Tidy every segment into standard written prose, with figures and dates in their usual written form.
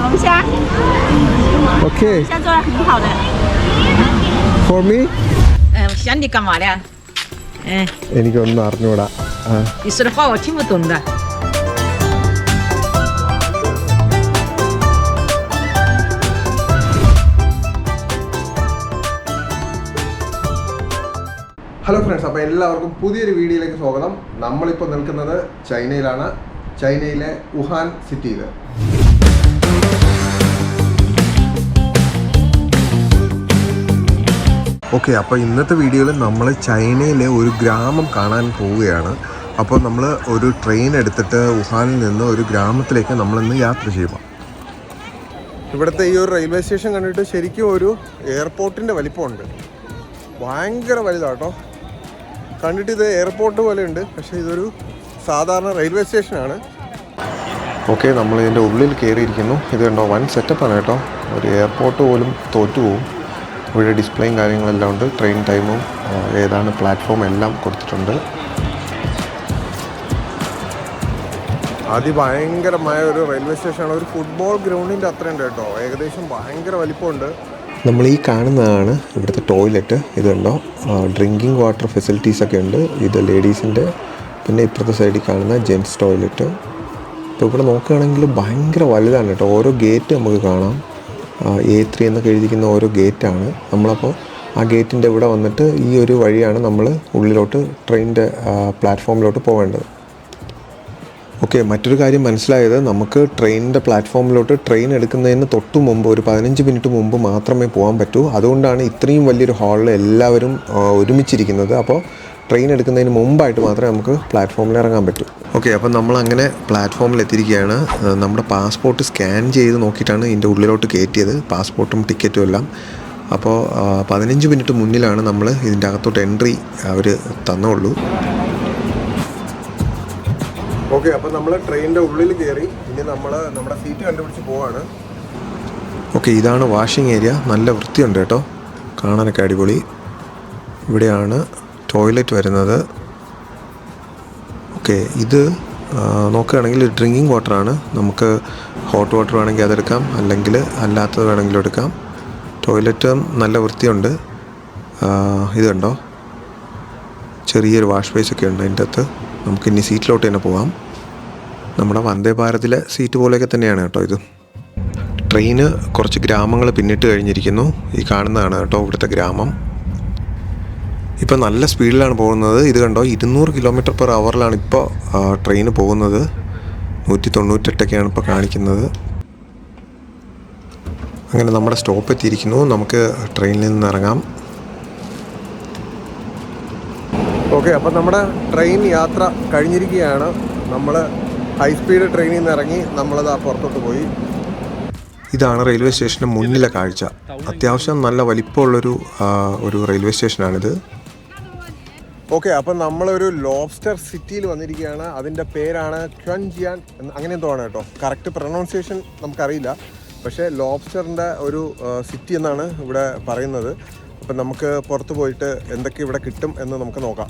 小龙虾。Okay. 虾做的很好的。For me? 我想你干嘛的？എനിക്കൊന്നും അറിഞ്ഞൂടാ. 你说的话我听不懂的。ഹലോ friends, അപ്പോൾ എല്ലാവർക്കും പുതിയൊരു വീഡിയോയിലേക്ക് സ്വാഗതം. നമ്മളിപ്പോൾ നിൽക്കുന്നത് ചൈനയിലാണ്. ചൈനയിലെ വുഹാൻ സിറ്റിയിൽ. ഓക്കെ, അപ്പോൾ ഇന്നത്തെ വീഡിയോയിൽ നമ്മൾ ചൈനയിലെ ഒരു ഗ്രാമം കാണാൻ പോവുകയാണ്. അപ്പോൾ നമ്മൾ ഒരു ട്രെയിൻ എടുത്തിട്ട് വുഹാനിൽ നിന്ന് ഒരു ഗ്രാമത്തിലേക്ക് നമ്മളിന്ന് യാത്ര ചെയ്യുമ്പോൾ ഇവിടുത്തെ ഈ ഒരു റെയിൽവേ സ്റ്റേഷൻ കണ്ടിട്ട് ശരിക്കും ഒരു എയർപോർട്ടിൻ്റെ വലിപ്പമുണ്ട്. ഭയങ്കര വലുതാട്ടോ. കണ്ടിട്ട് ഇത് എയർപോർട്ട് പോലെ ഉണ്ട്, പക്ഷേ ഇതൊരു സാധാരണ റെയിൽവേ സ്റ്റേഷനാണ്. ഓക്കെ, നമ്മൾ ഇതിൻ്റെ ഉള്ളിൽ കയറിയിരിക്കുന്നു. ഇത് കണ്ടോ, വൻ സെറ്റപ്പാണ് കേട്ടോ. ഒരു എയർപോർട്ട് പോലും തോറ്റുപോകും. ഇവിടെ ഡിസ്പ്ലേയും കാര്യങ്ങളെല്ലാം ഉണ്ട്. ട്രെയിൻ ടൈമും ഏതാണ് പ്ലാറ്റ്ഫോം എല്ലാം കൊടുത്തിട്ടുണ്ട്. അതിഭയങ്കരമായ ഒരു റെയിൽവേ സ്റ്റേഷനാണ്. ഒരു ഫുട്ബോൾ ഗ്രൗണ്ടിൻ്റെ അത്രയുണ്ട് കേട്ടോ. ഏകദേശം ഭയങ്കര വലിപ്പമുണ്ട്. നമ്മൾ ഈ കാണുന്നതാണ് ഇവിടുത്തെ ടോയ്ലറ്റ്. ഇത് കണ്ടോ, ഡ്രിങ്കിങ് വാട്ടർ ഫെസിലിറ്റീസൊക്കെ ഉണ്ട്. ഇത് ലേഡീസിൻ്റെ. പിന്നെ ഇപ്പുറത്തെ സൈഡിൽ കാണുന്ന ജെൻറ്റ്സ് ടോയ്ലറ്റ്. ഇപ്പോൾ ഇവിടെ നോക്കുകയാണെങ്കിൽ ഭയങ്കര വലുതാണ് കേട്ടോ. ഓരോ ഗേറ്റ് നമുക്ക് കാണാം. A3 എന്നൊക്കെ എഴുതിക്കുന്ന ഓരോ ഗേറ്റാണ്. നമ്മളപ്പോൾ ആ ഗേറ്റിൻ്റെ ഇവിടെ വന്നിട്ട് ഈ ഒരു വഴിയാണ് നമ്മൾ ഉള്ളിലോട്ട് ട്രെയിനിൻ്റെ പ്ലാറ്റ്ഫോമിലോട്ട് പോകേണ്ടത്. ഓക്കെ, മറ്റൊരു കാര്യം മനസ്സിലായത്, നമുക്ക് ട്രെയിനിൻ്റെ പ്ലാറ്റ്ഫോമിലോട്ട് ട്രെയിൻ എടുക്കുന്നതിന് തൊട്ട് മുമ്പ് ഒരു 15 മിനിറ്റ് മുമ്പ് മാത്രമേ പോകാൻ പറ്റൂ. അതുകൊണ്ടാണ് ഇത്രയും വലിയൊരു ഹാളിൽ എല്ലാവരും ഒരുമിച്ചിരിക്കുന്നത്. അപ്പോൾ ട്രെയിൻ എടുക്കുന്നതിന് മുമ്പായിട്ട് മാത്രമേ നമുക്ക് പ്ലാറ്റ്ഫോമിൽ ഇറങ്ങാൻ പറ്റൂ. ഓക്കെ, അപ്പം നമ്മളങ്ങനെ പ്ലാറ്റ്ഫോമിൽ എത്തിയിരിക്കുകയാണ്. നമ്മുടെ പാസ്പോർട്ട് സ്കാൻ ചെയ്ത് നോക്കിയിട്ടാണ് ഇതിൻ്റെ ഉള്ളിലോട്ട് കയറ്റിയത്, പാസ്പോർട്ടും ടിക്കറ്റും എല്ലാം. അപ്പോൾ 15 മിനിറ്റ് മുന്നിലാണ് നമ്മൾ ഇതിൻ്റെ അകത്തോട്ട് എൻട്രി അവർ തന്നുള്ളൂ. ഓക്കെ, അപ്പോൾ നമ്മൾ ട്രെയിനിൻ്റെ ഉള്ളിൽ കയറി. ഇനി നമ്മൾ നമ്മുടെ സീറ്റ് കണ്ടുപിടിച്ച് പോവാണ്. ഓക്കെ, ഇതാണ് വാഷിംഗ് ഏരിയ. നല്ല വൃത്തിയുണ്ട് കേട്ടോ, കാണാനൊക്കെ അടിപൊളി. ഇവിടെയാണ് ടോയ്ലറ്റ് വരുന്നത്. ഓക്കെ, ഇത് നോക്കുകയാണെങ്കിൽ ഡ്രിങ്കിങ് വാട്ടറാണ്. നമുക്ക് ഹോട്ട് വാട്ടർ വേണമെങ്കിൽ അതെടുക്കാം, അല്ലെങ്കിൽ അല്ലാത്തത് വേണമെങ്കിലും എടുക്കാം. ടോയ്ലറ്റും നല്ല വൃത്തിയുണ്ട്. ഇത് കണ്ടോ, ചെറിയൊരു വാഷ് ബേസൊക്കെ ഉണ്ട് അതിൻ്റെ അകത്ത്. നമുക്കിനി സീറ്റിലോട്ട് തന്നെ പോകാം. നമ്മുടെ വന്ദേ ഭാരതിലെ സീറ്റ് പോലെയൊക്കെ തന്നെയാണ് കേട്ടോ ഇത്. ട്രെയിന് കുറച്ച് ഗ്രാമങ്ങൾ പിന്നിട്ട് കഴിഞ്ഞിരിക്കുന്നു. ഈ കാണുന്നതാണ് കേട്ടോ ഇവിടുത്തെ ഗ്രാമം. ഇപ്പോൾ നല്ല സ്പീഡിലാണ് പോകുന്നത്. ഇത് കണ്ടോ, 200 km/h ഇപ്പോൾ ട്രെയിന് പോകുന്നത്. 198ഒക്കെയാണ് ഇപ്പോൾ കാണിക്കുന്നത്. അങ്ങനെ നമ്മുടെ സ്റ്റോപ്പ് എത്തിയിരിക്കുന്നു. നമുക്ക് ട്രെയിനിൽ നിന്ന് ഇറങ്ങാം. ഓക്കെ, അപ്പോൾ നമ്മുടെ ട്രെയിൻ യാത്ര കഴിഞ്ഞിരിക്കുകയാണ്. നമ്മൾ ഹൈ സ്പീഡ് ട്രെയിനിൽ നിന്ന് ഇറങ്ങി നമ്മളത് പുറത്തോട്ട് പോയി. ഇതാണ് റെയിൽവേ സ്റ്റേഷന് മുന്നിലെ കാഴ്ച. അത്യാവശ്യം നല്ല വലിപ്പമുള്ളൊരു റെയിൽവേ സ്റ്റേഷനാണിത്. ഓക്കെ, അപ്പം നമ്മളൊരു ലോബ്സ്റ്റർ സിറ്റിയിൽ വന്നിരിക്കുകയാണ്. അതിൻ്റെ പേരാണ് ക്വൻജിയാൻ അങ്ങനെ എന്തോ ആണ് കേട്ടോ. കറക്റ്റ് പ്രൊനൗൺസിയേഷൻ നമുക്കറിയില്ല, പക്ഷേ ലോബ്സ്റ്ററിൻ്റെ ഒരു സിറ്റി എന്നാണ് ഇവിടെ പറയുന്നത്. അപ്പം നമുക്ക് പുറത്ത് പോയിട്ട് എന്തൊക്കെ ഇവിടെ കിട്ടും എന്ന് നമുക്ക് നോക്കാം.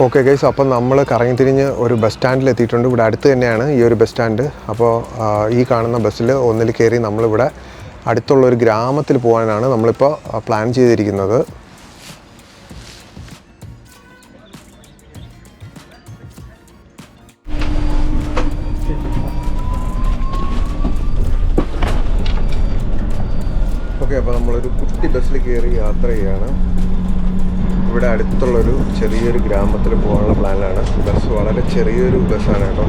ഓക്കെ ഗൈസ്, അപ്പം നമ്മൾ കറങ്ങി തിരിഞ്ഞ് ഒരു ബസ് സ്റ്റാൻഡിൽ എത്തിയിട്ടുണ്ട്. ഇവിടെ അടുത്ത് തന്നെയാണ് ഈ ഒരു ബസ് സ്റ്റാൻഡ്. അപ്പോൾ ഈ കാണുന്ന ബസ്സിൽ ഒന്നിൽ കയറി നമ്മളിവിടെ അടുത്തുള്ളൊരു ഗ്രാമത്തിൽ പോകാനാണ് നമ്മളിപ്പോൾ പ്ലാൻ ചെയ്തിരിക്കുന്നത്. ഓക്കെ, അപ്പോൾ നമ്മളൊരു കുട്ടി ബസ്സിൽ കയറി യാത്ര ചെയ്യുകയാണ്. ഇവിടെ അടുത്തുള്ളൊരു ചെറിയൊരു ഗ്രാമത്തിൽ പോകാനുള്ള പ്ലാനിലാണ്. ബസ് വളരെ ചെറിയൊരു ബസ്സാണ് കേട്ടോ.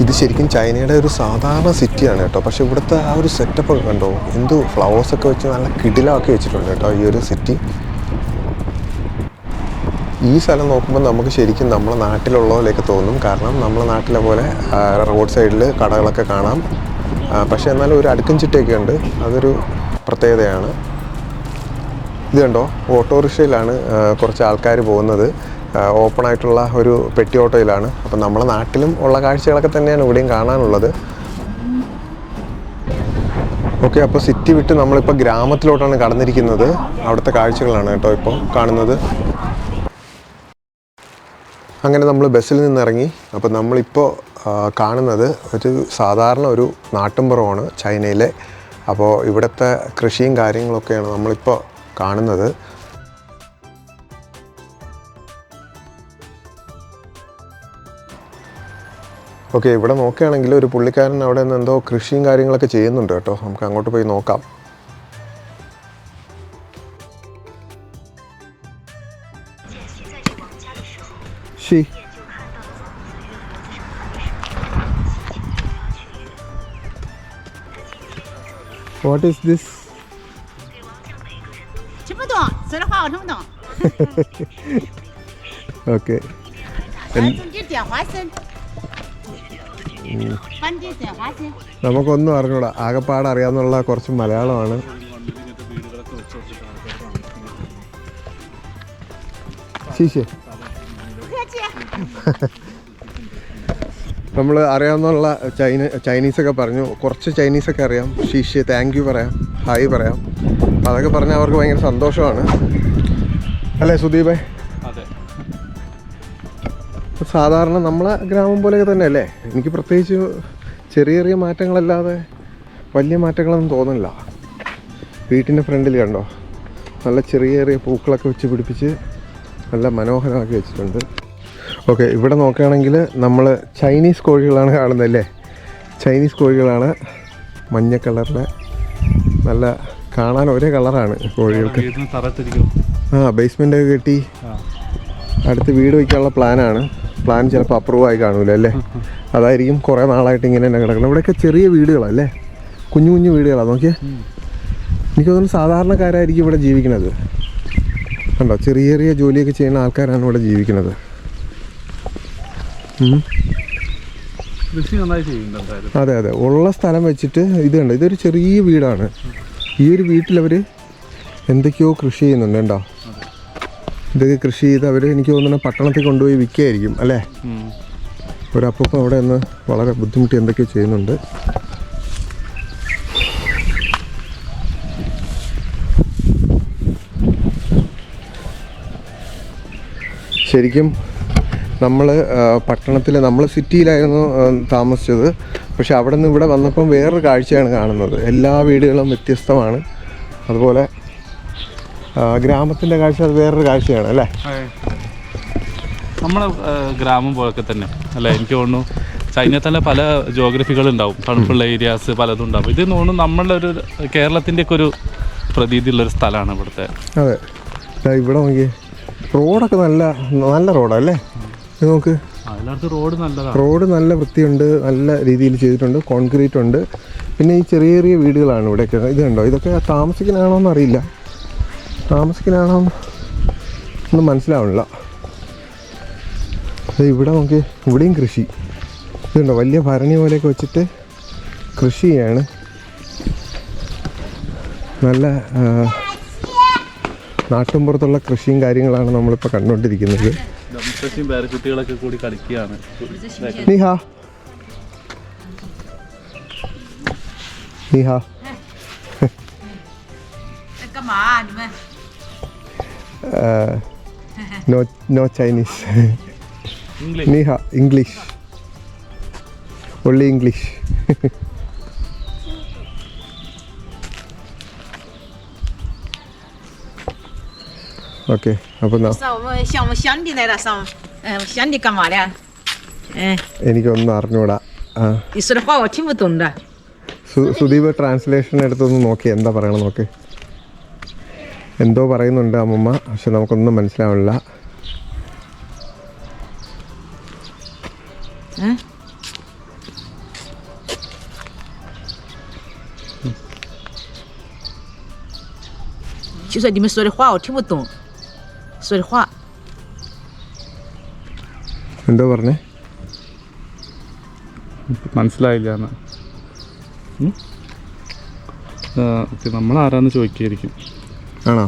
ഇത് ശരിക്കും ചൈനയുടെ ഒരു സാധാരണ സിറ്റിയാണ് കേട്ടോ. പക്ഷേ ഇവിടുത്തെ ആ ഒരു സെറ്റപ്പ് കണ്ടോ, എന്ത് ഫ്ലവേഴ്സൊക്കെ വെച്ച് നല്ല കിടിലമൊക്കെ വെച്ചിട്ടുണ്ട് കേട്ടോ ഈ ഒരു സിറ്റി. ഈ സ്ഥലം നോക്കുമ്പോൾ നമുക്ക് ശരിക്കും നമ്മളെ നാട്ടിലുള്ള പോലെയൊക്കെ തോന്നും. കാരണം നമ്മളെ നാട്ടിലെ പോലെ റോഡ് സൈഡിൽ കടകളൊക്കെ കാണാം. പക്ഷേ എന്നാലും ഒരു അടുക്കും ചിട്ടയൊക്കെ ഉണ്ട്. അതൊരു പ്രത്യേകതയാണ്. ഇത് കണ്ടോ, ഓട്ടോറിക്ഷയിലാണ് കുറച്ച് ആൾക്കാർ പോകുന്നത്. ഓപ്പൺ ആയിട്ടുള്ള ഒരു പെട്ടി ഓട്ടോയിലാണ്. അപ്പം നമ്മളെ നാട്ടിലും ഉള്ള കാഴ്ചകളൊക്കെ തന്നെയാണ് ഇവിടെയും കാണാനുള്ളത്. ഓക്കെ, അപ്പോൾ സിറ്റി വിട്ട് നമ്മളിപ്പോൾ ഗ്രാമത്തിലോട്ടാണ് കടന്നിരിക്കുന്നത്. അവിടുത്തെ കാഴ്ചകളാണ് കേട്ടോ ഇപ്പോൾ കാണുന്നത്. അങ്ങനെ നമ്മൾ ബസ്സിൽ നിന്നിറങ്ങി. അപ്പോൾ നമ്മളിപ്പോൾ കാണുന്നത് ഒരു സാധാരണ ഒരു നാട്ടിൻപുറമാണ് ചൈനയിലെ. അപ്പോൾ ഇവിടുത്തെ കൃഷിയും കാര്യങ്ങളൊക്കെയാണ് നമ്മളിപ്പോൾ കാണുന്നത്. ഓക്കെ, ഇവിടെ നോക്കുകയാണെങ്കിൽ ഒരു പുള്ളിക്കാരൻ അവിടെ നിന്ന് എന്തോ കൃഷിയും കാര്യങ്ങളൊക്കെ ചെയ്യുന്നുണ്ട് കേട്ടോ. നമുക്ക് അങ്ങോട്ട് പോയി നോക്കാം. What is this? 听不懂，说的话我听不懂。Okay. 来，中间点花生，半截点花生。നമുക്കൊന്നും അറിഞ്ഞൂടാ, ആകെപ്പാട് അറിയാന്നുള്ള കുറച്ച് മലയാളമാണ്. ശീശേ നമ്മൾ അറിയാവുന്നുള്ള ചൈനീസൊക്കെ പറഞ്ഞു, കുറച്ച് ചൈനീസൊക്കെ അറിയാം. ശീശേ, താങ്ക് യു പറയാം, ഹായ് പറയാം. അപ്പം അതൊക്കെ പറഞ്ഞാൽ അവർക്ക് ഭയങ്കര സന്തോഷമാണ് അല്ലേ സുദീപേ? സാധാരണ നമ്മളെ ഗ്രാമം പോലെയൊക്കെ തന്നെ അല്ലേ. എനിക്ക് പ്രത്യേകിച്ച് ചെറിയ ചെറിയ മാറ്റങ്ങളല്ലാതെ വലിയ മാറ്റങ്ങളൊന്നും തോന്നില്ല. വീട്ടിൻ്റെ ഫ്രണ്ടിൽ കണ്ടോ, നല്ല ചെറിയ ചെറിയ പൂക്കളൊക്കെ വെച്ച് പിടിപ്പിച്ച് നല്ല മനോഹരമാക്കി വെച്ചിട്ടുണ്ട്. ഓക്കെ, ഇവിടെ നോക്കുകയാണെങ്കിൽ നമ്മൾ ചൈനീസ് കോഴികളാണ് കാണുന്നതല്ലേ. ചൈനീസ് കോഴികളാണ്, മഞ്ഞ കളറിലെ, നല്ല കാണാൻ ഒരേ കളറാണ് കോഴികൾക്ക്. ബേസ്മെൻ്റൊക്കെ കെട്ടി അടുത്ത് വീട് വയ്ക്കാനുള്ള പ്ലാനാണ്. പ്ലാൻ ചിലപ്പോൾ അപ്രൂവ് ആയി കാണൂല അല്ലേ. അതായിരിക്കും കുറേ നാളായിട്ട് ഇങ്ങനെ തന്നെ കിടക്കണം. ഇവിടെയൊക്കെ ചെറിയ വീടുകളല്ലേ, കുഞ്ഞു കുഞ്ഞു വീടുകളാണ്. നോക്കിയേ, എനിക്ക് തോന്നുന്നു സാധാരണക്കാരായിരിക്കും ഇവിടെ ജീവിക്കുന്നത്. കണ്ടോ, ചെറിയ ചെറിയ ജോലിയൊക്കെ ചെയ്യുന്ന ആൾക്കാരാണ് ഇവിടെ ജീവിക്കുന്നത്. അതെ അതെ, ഉള്ള സ്ഥലം വെച്ചിട്ട് ഇത് കണ്ടോ, ഇതൊരു ചെറിയ വീടാണ്. ഈ ഒരു വീട്ടിലവർ എന്തൊക്കെയോ കൃഷി ചെയ്യുന്നുണ്ട്. കണ്ടോ, ഇതൊക്കെ കൃഷി ചെയ്ത് അവർ എനിക്ക് തോന്നുന്നു പട്ടണത്തിൽ കൊണ്ടുപോയി വിൽക്കുകയായിരിക്കും അല്ലേ. ഒരപ്പം അവിടെ നിന്ന് വളരെ ബുദ്ധിമുട്ടി എന്തൊക്കെയോ ചെയ്യുന്നുണ്ട്. ശരിക്കും നമ്മൾ പട്ടണത്തിൽ, നമ്മൾ സിറ്റിയിലായിരുന്നു താമസിച്ചത്. പക്ഷെ അവിടെ നിന്ന് ഇവിടെ വന്നപ്പം വേറൊരു കാഴ്ചയാണ് കാണുന്നത്. എല്ലാ വീടുകളും വ്യത്യസ്തമാണ്. അതുപോലെ ഗ്രാമത്തിൻ്റെ കാഴ്ച അത് വേറൊരു കാഴ്ചയാണ് അല്ലേ. നമ്മളെ ഗ്രാമം പോലൊക്കെ തന്നെ അല്ലേ. എനിക്ക് തോന്നുന്നു ചൈനയിൽ തന്നെ പല ജോഗ്രഫികളുണ്ടാവും, തണുപ്പുള്ള ഏരിയാസ് പലതും ഉണ്ടാവും. ഇത് തോന്നുന്നു നമ്മളുടെ ഒരു കേരളത്തിൻ്റെയൊക്കെ ഒരു പ്രതീതിയുള്ളൊരു സ്ഥലമാണ് ഇവിടുത്തെ. അതെ, ഇവിടെ നോക്കിയേ, റോഡൊക്കെ നല്ല നല്ല റോഡല്ലേ. നോക്ക്, റോഡ് നല്ലതാണ്. റോഡ് നല്ല വൃത്തിയുണ്ട്, നല്ല രീതിയിൽ ചെയ്തിട്ടുണ്ട്, കോൺക്രീറ്റ് ഉണ്ട്. പിന്നെ ഈ ചെറിയ ചെറിയ വീടുകളാണ് ഇവിടെയൊക്കെ. ഇത് കണ്ടോ, ഇതൊക്കെ താമസിക്കാനാണോ എന്നറിയില്ല, താമസിക്കാനാണോ ഒന്നും മനസ്സിലാവണില്ല. ഇവിടെ നോക്കി, ഇവിടെയും കൃഷി. ഇതുണ്ടോ, വലിയ ഭരണി പോലെയൊക്കെ വെച്ചിട്ട് കൃഷി ചെയ്യാണ്. നല്ല നാട്ടിൻപുറത്തുള്ള കൃഷിയും കാര്യങ്ങളാണ് നമ്മളിപ്പോൾ കണ്ടുകൊണ്ടിരിക്കുന്നത്. കുട്ടികളൊക്കെ കൂടി കളിക്കുകയാണ്. Neeha Neeha no Chinese. Neeha, English, only English. Okay, അപ്പോൾ എനിക്കൊന്നും അറിഞ്ഞൂടാ. സുദീപ് ട്രാൻസ്ലേഷൻ എടുത്തൊന്ന് നോക്കി എന്താ പറയണം നോക്ക്. എന്തോ പറയുന്നുണ്ട് അമ്മമ്മ, പക്ഷെ നമുക്കൊന്നും മനസ്സിലാവില്ല.就是你们说的话我听不懂，说的话。എന്തോ പറഞ്ഞേ? മനസ്സിലായില്ല. നമ്മളാരാന്ന് ചോദിക്കുകയായിരിക്കും. ആണോ?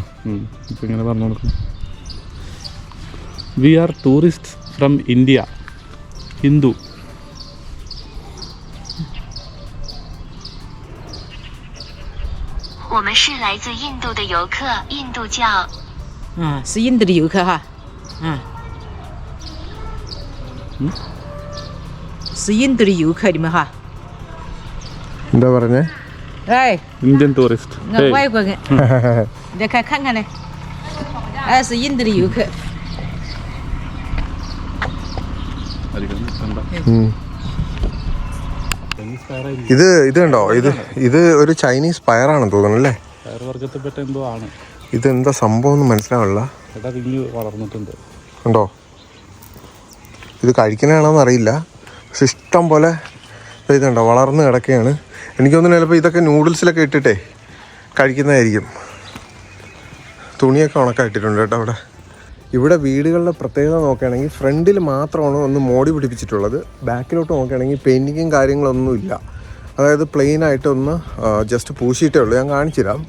ഇപ്പം ഇങ്ങനെ പറഞ്ഞു കൊടുക്കും. We are tourist from India, Hindu. 我们是来自印度的游客，印度教。是印度的游客哈。是印度的游客，你们哈？ എന്താ പറഞ്ഞേ? 哎， ഇന്ത്യൻ ടൂറിസ്റ്റ്. 我外国人，你再看看呢。哎，是印度的游客。 ഇത് കണ്ടോ, ഇത് ഒരു ചൈനീസ് പയറാണെന്ന് തോന്നുന്നു അല്ലേ? പയർവർഗത്തിൽപ്പെട്ട എന്തോ ആണ്. ഇതെന്താ സംഭവം ഒന്നും മനസ്സിലാവില്ല. വളർന്നിട്ടുണ്ട് കണ്ടോ, ഇത് കഴിക്കണതാണോന്ന് അറിയില്ല, പക്ഷെ ഇഷ്ടം പോലെ ഇതുണ്ടോ വളർന്ന് കിടക്കുകയാണ്. എനിക്ക് തോന്നുന്നു ചിലപ്പോൾ ഇതൊക്കെ നൂഡിൽസിലൊക്കെ ഇട്ടിട്ടേ കഴിക്കുന്നതായിരിക്കും. തുണിയൊക്കെ ഉണക്കായിട്ടിട്ടുണ്ട് കേട്ടോ അവിടെ. ഇവിടെ വീടുകളുടെ പ്രത്യേകത നോക്കുകയാണെങ്കിൽ ഫ്രണ്ടിൽ മാത്രമാണ് ഒന്ന് മോടി പിടിപ്പിച്ചിട്ടുള്ളത്. ബാക്കിലോട്ട് നോക്കുകയാണെങ്കിൽ പെയിൻറ്റിങ്ങും കാര്യങ്ങളൊന്നും ഇല്ല. അതായത് പ്ലെയിൻ ആയിട്ടൊന്ന് ജസ്റ്റ് പൂശിയിട്ടേ ഉള്ളൂ. ഞാൻ കാണിച്ചു തരാം.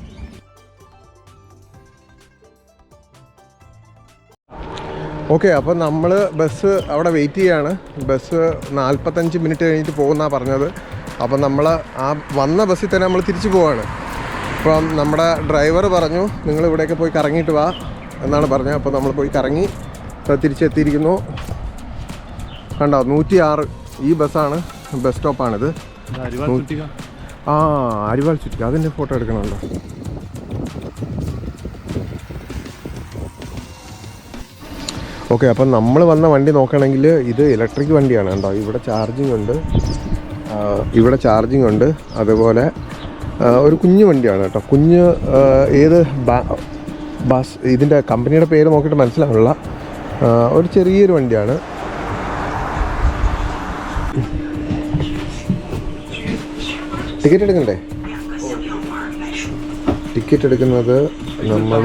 ഓക്കെ, അപ്പോൾ നമ്മൾ ബസ് അവിടെ വെയിറ്റ് ചെയ്യാണ്. ബസ് 45 മിനിറ്റ് കഴിഞ്ഞിട്ട് പോകുന്നതാണ് പറഞ്ഞത്. അപ്പം നമ്മൾ ആ വന്ന ബസ്സിൽ തന്നെ നമ്മൾ തിരിച്ചു പോവാണ്. അപ്പം നമ്മുടെ ഡ്രൈവർ പറഞ്ഞു നിങ്ങൾ ഇവിടെയൊക്കെ പോയി കറങ്ങിയിട്ട് വാ എന്നാണ് പറഞ്ഞത്. അപ്പോൾ നമ്മൾ പോയി കറങ്ങി തിരിച്ചെത്തിയിരിക്കുന്നു. കണ്ടോ, 106 ഈ ബസ്സാണ്, ബസ് സ്റ്റോപ്പാണിത്. അരിവാൾ ചുറ്റിക, അതിൻ്റെ ഫോട്ടോ എടുക്കണമല്ലോ. ഓക്കെ, അപ്പം നമ്മൾ വന്ന വണ്ടി നോക്കുകയാണെങ്കിൽ ഇത് ഇലക്ട്രിക് വണ്ടിയാണ്. കണ്ടോ, ഇവിടെ ചാർജിങ് ഉണ്ട്, അതുപോലെ ഒരു കുഞ്ഞു വണ്ടിയാണ് കേട്ടോ. കുഞ്ഞ് ഏത് ബസ്, ഇതിൻ്റെ കമ്പനിയുടെ പേര് നോക്കിയിട്ട് മനസ്സിലാവില്ല. ഒരു ചെറിയൊരു വണ്ടിയാണ്. ടിക്കറ്റ് എടുക്കണ്ടേ? ടിക്കറ്റ് എടുക്കുന്നത് നമ്മൾ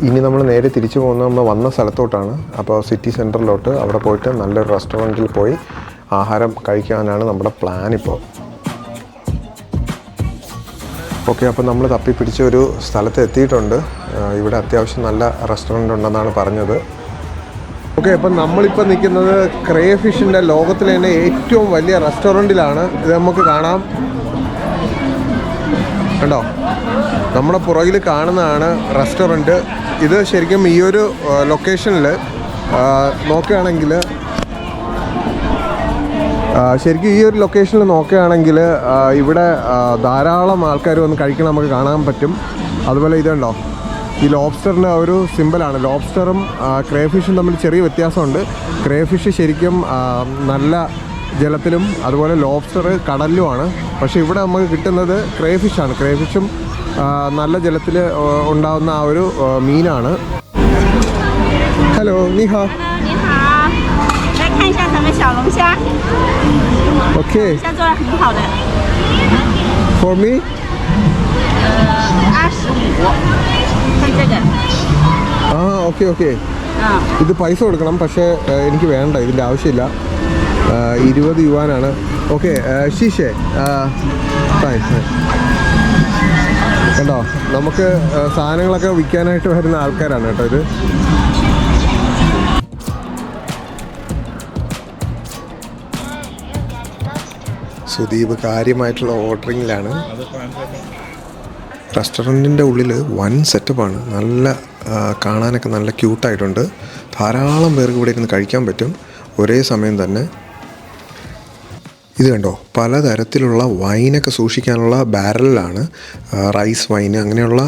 ഇനി നമ്മൾ നേരെ തിരിച്ചു പോകുന്നത് നമ്മൾ വന്ന സ്ഥലത്തോട്ടാണ്. അപ്പോൾ സിറ്റി സെൻറ്ററിലോട്ട് അവിടെ പോയിട്ട് നല്ലൊരു റെസ്റ്റോറൻറ്റിൽ പോയി ആഹാരം കഴിക്കാനാണ് നമ്മുടെ പ്ലാൻ ഇപ്പോൾ. ഓക്കെ, അപ്പോൾ നമ്മൾ തപ്പിപ്പിടിച്ച ഒരു സ്ഥലത്ത് എത്തിയിട്ടുണ്ട്. ഇവിടെ അത്യാവശ്യം നല്ല റെസ്റ്റോറൻ്റ് ഉണ്ടെന്നാണ് പറഞ്ഞത്. ഓക്കെ, അപ്പം നമ്മളിപ്പോൾ നിൽക്കുന്നത് ക്രേഫിഷിൻ്റെ ലോകത്തിലെ തന്നെ ഏറ്റവും വലിയ റെസ്റ്റോറൻറ്റിലാണ്. ഇത് നമുക്ക് കാണാം, കണ്ടോ, നമ്മുടെ പുറകിൽ കാണുന്നതാണ് റെസ്റ്റോറൻറ്റ്. ഇത് ശരിക്കും ഈ ഒരു ലൊക്കേഷനിൽ നോക്കുകയാണെങ്കിൽ ഇവിടെ ധാരാളം ആൾക്കാർ വന്ന് കഴിക്കണം, നമുക്ക് കാണാൻ പറ്റും. അതുപോലെ ഇതുണ്ടോ, ഈ ലോബ്സ്റ്ററിൻ്റെ ഒരു സിമ്പലാണ്. ലോബ്സ്റ്ററും ക്രേഫിഷും തമ്മിൽ ചെറിയ വ്യത്യാസമുണ്ട്. ക്രേഫിഷ് ശരിക്കും നല്ല ജലത്തിലും അതുപോലെ ലോബ്സ്റ്റർ കടലിലുമാണ്. പക്ഷേ ഇവിടെ നമുക്ക് കിട്ടുന്നത് ക്രേഫിഷാണ്. ക്രേഫിഷും നല്ല ജലത്തിൽ ഉണ്ടാകുന്ന ആ ഒരു മീനാണ്. Hello, Neeha. Okay, for me 25。ഓക്കെ. ഇത് പൈസ കൊടുക്കണം, പക്ഷേ എനിക്ക് വേണ്ട, ഇതിൻ്റെ ആവശ്യമില്ല. 20 യുവാനാണ്. Okay, ശീഷേ fine. കണ്ടോ, നമുക്ക് സാധനങ്ങളൊക്കെ വിൽക്കാനായിട്ട് വരുന്ന ആൾക്കാരാണ് കേട്ടോ ഇത്. സുദീപ് കാര്യമായിട്ടുള്ള ഓർഡറിങ്ങിലാണ്. റെസ്റ്റോറൻറ്റിൻ്റെ ഉള്ളിൽ വൻ സെറ്റപ്പാണ്. നല്ല കാണാനൊക്കെ നല്ല ക്യൂട്ടായിട്ടുണ്ട്. ധാരാളം പേർക്ക് ഇവിടെ ഇരുന്ന് കഴിക്കാൻ പറ്റും ഒരേ സമയം തന്നെ. ഇത് കണ്ടോ, പലതരത്തിലുള്ള വൈനൊക്കെ സൂക്ഷിക്കാനുള്ള ബാരലിലാണ്. റൈസ് വൈന് അങ്ങനെയുള്ള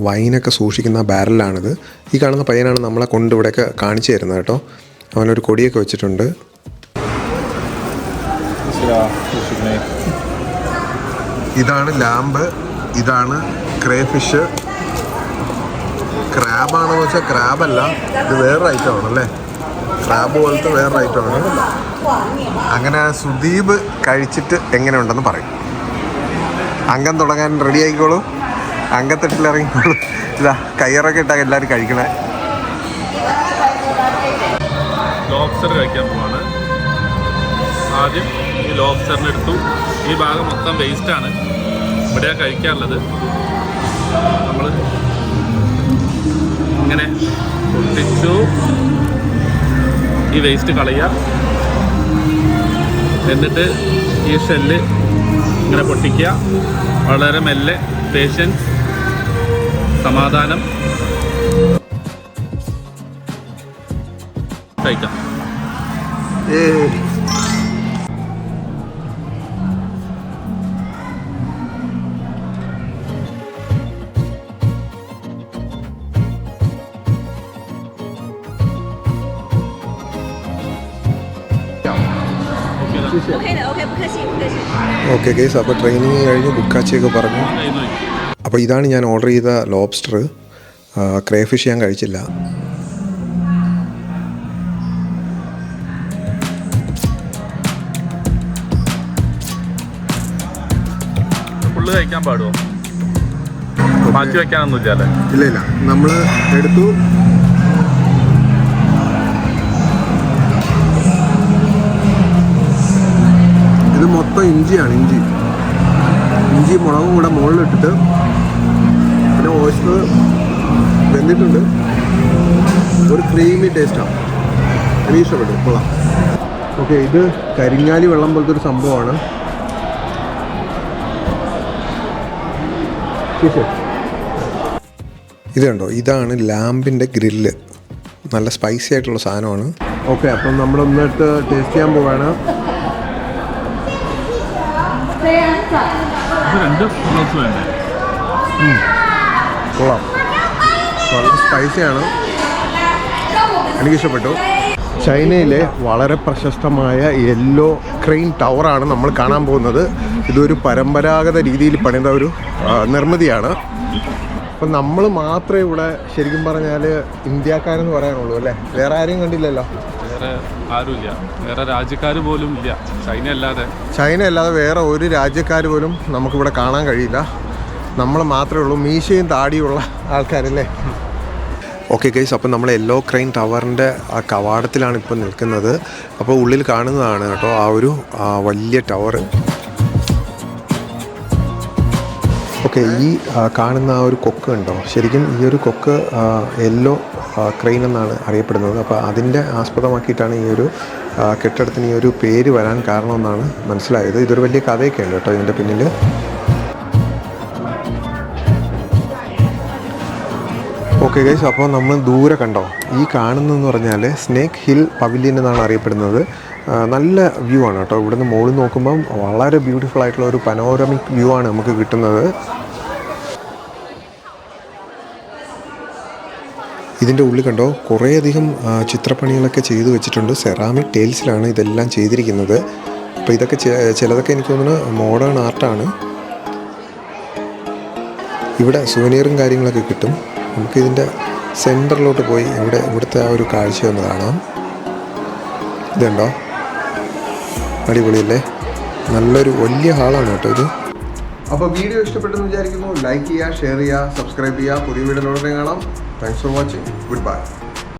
വൈനൊക്കെ സൂക്ഷിക്കുന്ന ബാരലിലാണിത്. ഈ കാണുന്ന പയ്യനാണ് നമ്മളെ കൊണ്ട് ഇവിടെയൊക്കെ കാണിച്ചു തരുന്നത് കേട്ടോ. അവനൊരു കൊടിയൊക്കെ വെച്ചിട്ടുണ്ട്. ഇതാണ് ലാമ്പ്, ഇതാണ് ക്രേഫിഷ്. ക്രാബാണെന്ന് വെച്ചാൽ ക്രാബല്ല, ഇത് വേറൊരു ഐറ്റമാണ് അല്ലേ, ക്രാബ് പോലത്തെ വേറൊരു ഐറ്റമാണ്. അങ്ങനെ സുദീപ് കഴിച്ചിട്ട് എങ്ങനെയുണ്ടെന്ന് പറയും. അംഗം തുടങ്ങാൻ റെഡി ആയിക്കോളൂ, അംഗത്തെട്ടിലിറങ്ങിക്കോളൂ. ഇതാ കയ്യറൊക്കെ ഇട്ടാൽ എല്ലാവരും കഴിക്കണേ. ലോബ്സ്റ്റർ കഴിക്കാൻ പോവാണ്. ആദ്യം ഈ ലോബ്സ്റ്ററിനെടുത്തു. ഈ ഭാഗം മൊത്തം വേസ്റ്റാണ്, ഇവിടെയാണ് കഴിക്കാറുള്ളത്. നമ്മൾ ഇങ്ങനെ പൊട്ടിച്ചു, ഈ വേസ്റ്റ് കളയുക, എന്നിട്ട് ഈ ഷെല്ല് ഇങ്ങനെ പൊട്ടിക്കുക. വളരെ മെല്ലെ, പേഷ്യൻസ്, സമാധാനം. കഴിക്കാം. ഓക്കെ ഗൈസ്, അപ്പോൾ ട്രെയിനിങ് കഴിഞ്ഞ് ബുക്കാച്ചിയൊക്കെ പറഞ്ഞു. അപ്പോൾ ഇതാണ് ഞാൻ ഓർഡർ ചെയ്ത ലോബ്സ്റ്റർ. ക്രേഫിഷ് ഞാൻ കഴിച്ചില്ല. ഫുള്ള് കഴിക്കാൻ പാടുമോ? മാറ്റി വെക്കാനൊന്നുമില്ല അല്ലേ? ഇല്ല, നമ്മൾ എടുത്തു. ഇത് മൊത്തം ഇഞ്ചിയാണ്. ഇഞ്ചി മുളകും കൂടെ മുകളിലിട്ടിട്ട്, പിന്നെ ഓയിസ്റ്റർ വെന്തിട്ടുണ്ട്. ഒരു ക്രീമി ടേസ്റ്റാണ്. എനിക്ക് ഇഷ്ടപ്പെട്ടു, കൊള്ളാം. ഓക്കെ, ഇത് കരിങ്ങാലി വെള്ളം പോലത്തെ ഒരു സംഭവമാണ്. ഇത് കണ്ടോ, ഇതാണ് ലാമ്പിൻ്റെ ഗ്രില്ല്. നല്ല സ്പൈസി ആയിട്ടുള്ള സാധനമാണ്. ഓക്കെ, അപ്പം നമ്മളൊന്നിട്ട് ടേസ്റ്റ് ചെയ്യാൻ പോവാണ്. കൊള്ളാം, വളരെ സ്പൈസിയാണ്. എനിക്കിഷ്ടപ്പെട്ടു. ചൈനയിലെ വളരെ പ്രശസ്തമായ യെല്ലോ ക്രെയിൻ ടവറാണ് നമ്മൾ കാണാൻ പോകുന്നത്. ഇതൊരു പരമ്പരാഗത രീതിയിൽ പണിത ഒരു നിർമ്മിതിയാണ്. അപ്പം നമ്മൾ മാത്രമേ ഇവിടെ ശരിക്കും പറഞ്ഞാൽ ഇന്ത്യക്കാരെന്ന് പറയാനുള്ളൂ അല്ലേ? വേറെ ആരെയും കണ്ടില്ലല്ലോ. വേറെ ആരുമില്ല, വേറെ രാജ്യക്കാർ പോലും ഇല്ല. ചൈന അല്ലാതെ വേറെ ഒരു രാജ്യക്കാർ പോലും നമുക്കിവിടെ കാണാൻ കഴിയില്ല. നമ്മൾ മാത്രമേ ഉള്ളൂ മീശയും താടിയുള്ള ആൾക്കാരല്ലേ. ഓക്കെ ഗൈസ്, അപ്പോൾ നമ്മൾ യെല്ലോ ക്രെയിൻ ടവറിൻ്റെ ആ കവാടത്തിലാണ് ഇപ്പോൾ നിൽക്കുന്നത്. അപ്പോൾ ഉള്ളിൽ കാണുന്നതാണ് കേട്ടോ ആ ഒരു വലിയ ടവർ. ഓക്കെ, ഈ കാണുന്ന ആ ഒരു കൊക്ക് ഉണ്ടോ, ശരിക്കും ഈ ഒരു കൊക്ക് യെല്ലോ ക്രെയിൻ എന്നാണ് അറിയപ്പെടുന്നത്. അപ്പോൾ അതിൻ്റെ ആസ്പദമാക്കിയിട്ടാണ് ഈ ഒരു കെട്ടിടത്തിന് ഈ ഒരു പേര് വരാൻ കാരണമെന്നാണ് മനസ്സിലായത്. ഇതൊരു വലിയ കഥയൊക്കെ ഉണ്ട് കേട്ടോ ഇതിൻ്റെ പിന്നിൽ. ഓക്കെ ഗൈസ്, അപ്പോൾ നമ്മൾ ദൂരെ കണ്ടോ, ഈ കാണുന്നതെന്ന് പറഞ്ഞാൽ സ്നേക്ക് ഹിൽ പവിലിയൻ എന്നാണ് അറിയപ്പെടുന്നത്. നല്ല വ്യൂ ആണ് കേട്ടോ. ഇവിടുന്ന് മുകളിൽ നോക്കുമ്പം വളരെ ബ്യൂട്ടിഫുൾ ആയിട്ടുള്ള ഒരു പനോരമിക് വ്യൂ ആണ് നമുക്ക് കിട്ടുന്നത്. ഇതിൻ്റെ ഉള്ളിൽ കണ്ടോ കുറേയധികം ചിത്രപ്പണികളൊക്കെ ചെയ്തു വെച്ചിട്ടുണ്ട്. സെറാമിക് ടൈൽസിലാണ് ഇതെല്ലാം ചെയ്തിരിക്കുന്നത്. അപ്പോൾ ഇതൊക്കെ ചിലതൊക്കെ എനിക്ക് തോന്നുന്നു മോഡേൺ ആർട്ടാണ്. ഇവിടെ സുവനീറും കാര്യങ്ങളൊക്കെ കിട്ടും. നമുക്കിതിൻ്റെ സെൻറ്ററിലോട്ട് പോയി ഇവിടുത്തെ ആ ഒരു കാഴ്ച ഒന്ന് കാണാം. ഇതുണ്ടോ, അടിപൊളിയല്ലേ? നല്ലൊരു വലിയ ഹാളാണ് കേട്ടോ ഇത്. അപ്പോൾ വീഡിയോ ഇഷ്ടപ്പെട്ടെന്ന് വിചാരിക്കുന്നു. ലൈക്ക് ചെയ്യുക, ഷെയർ ചെയ്യുക, സബ്സ്ക്രൈബ് ചെയ്യുക. പുതിയ വീഡിയോയിലൂടെ കാണാം. Thanks for watching. Good bye.